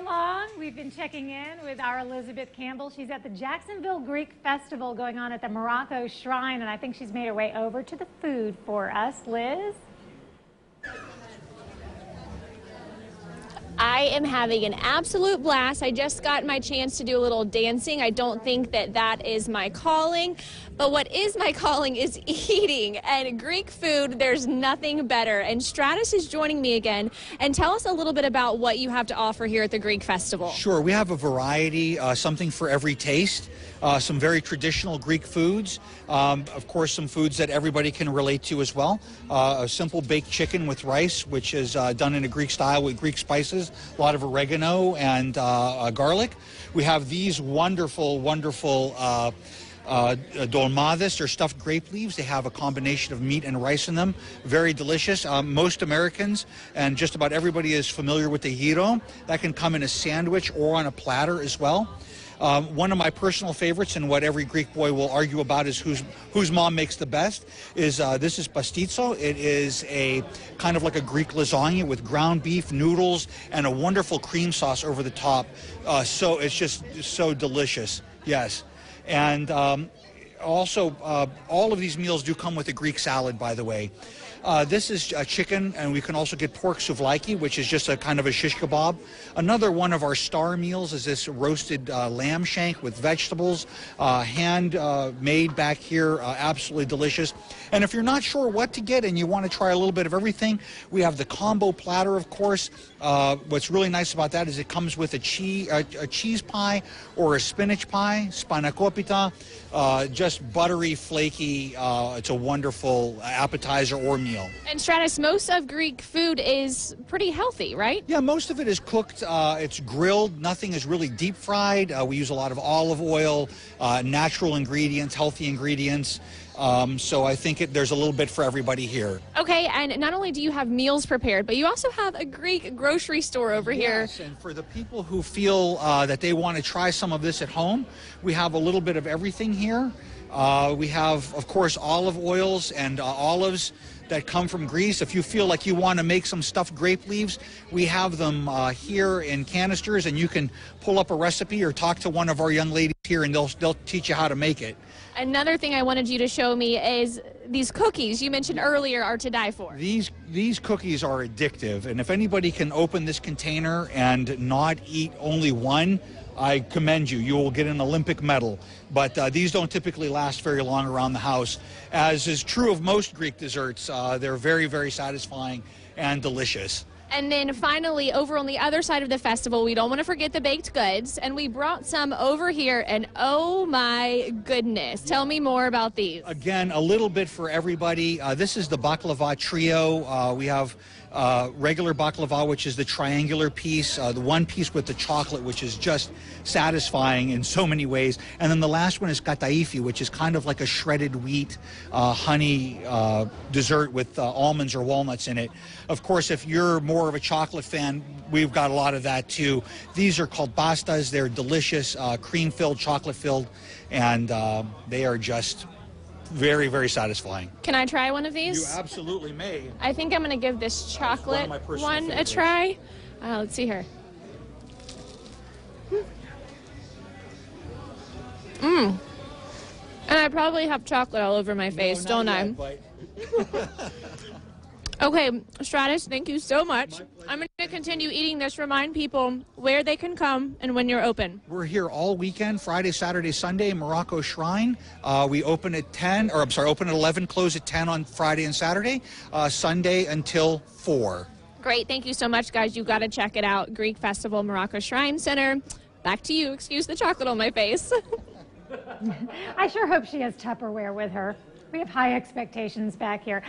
Long. We've been checking in with our Elizabeth Campbell. She's at the Jacksonville Greek Festival going on at the Morocco Shrine, and I think she's made her way over to the food for us. Liz? I am having an absolute blast. I just got my chance to do a little dancing. I don't think that is my calling, but what is my calling is eating, and Greek food, there's nothing better. And Stratus is joining me again, and tell us a little bit about what you have to offer here at the Greek Festival. Sure, we have a variety, something for every taste. Some very traditional Greek foods, of course some foods that everybody can relate to as well. A simple baked chicken with rice, which is done in a Greek style with Greek spices, a lot of oregano and garlic. We have these wonderful dolmades, or stuffed grape leaves. They have a combination of meat and rice in them. Very delicious. Most Americans and just about everybody is familiar with the gyro. That can come in a sandwich or on a platter as well. One of my personal favorites, and what every Greek boy will argue about, is whose mom makes the best, is this is pastizo. It is a kind of like a Greek lasagna with ground beef, noodles, and a wonderful cream sauce over the top. So it's just so delicious. Yes. And also, all of these meals do come with a Greek salad, by the way. This is chicken, and we can also get pork souvlaki, which is just a kind of a shish kebab. Another one of our star meals is this roasted lamb shank with vegetables, hand-made back here, absolutely delicious. And if you're not sure what to get and you want to try a little bit of everything, we have the combo platter, of course. What's really nice about that is it comes with a cheese pie or a spinach pie, spanakopita, just buttery, flaky. It's a wonderful appetizer or meal. And Stratus, most of Greek food is pretty healthy, right? Yeah, most of it is cooked. It's grilled. Nothing is really deep fried. We use a lot of olive oil, natural ingredients, healthy ingredients. So I think there's a little bit for everybody here. Okay, and not only do you have meals prepared, but you also have a Greek grocery store over here. Yes, and for the people who feel that they want to try some of this at home, we have a little bit of everything here. We have, of course, olive oils and olives that come from Greece. If you feel like you want to make some stuffed grape leaves, we have them here in canisters, and you can pull up a recipe or talk to one of our young ladies here, and they'll teach you how to make it. Another thing I wanted you to show me is these cookies you mentioned earlier are to die for. These cookies are addictive, and if anybody can open this container and not eat only one, I commend you. You will get an Olympic medal. But these don't typically last very long around the house. As is true of most Greek desserts, they're very, very satisfying and delicious. And then finally, over on the other side of the festival, we don't want to forget the baked goods. And we brought some over here, and oh my goodness. Tell me more about these. Again, a little bit for everybody. This is the baklava trio. We have regular baklava, which is the triangular piece, the one piece with the chocolate, which is just satisfying in so many ways. And then the last one is kataifi, which is kind of like a shredded wheat honey dessert with almonds or walnuts in it. Of course, if you're more of a chocolate fan, we've got a lot of that too. These are called pastas. They're delicious, cream-filled, chocolate-filled, and they are just very, very satisfying. Can I try one of these? You absolutely may. I think I'm going to give this chocolate one a try. Let's see here. And I probably have chocolate all over my face, don't I? Okay, Stratus, thank you so much. I'm going to continue eating this. Remind people where they can come and when you're open. We're here all weekend, Friday, Saturday, Sunday, Morocco Shrine. We open at 10, or I'm sorry, open at 11, close at 10 on Friday and Saturday, Sunday until 4. Great, thank you so much, guys. You got to check it out. Greek Festival, Morocco Shrine Center. Back to you. Excuse the chocolate on my face. I sure hope she has Tupperware with her. We have high expectations back here.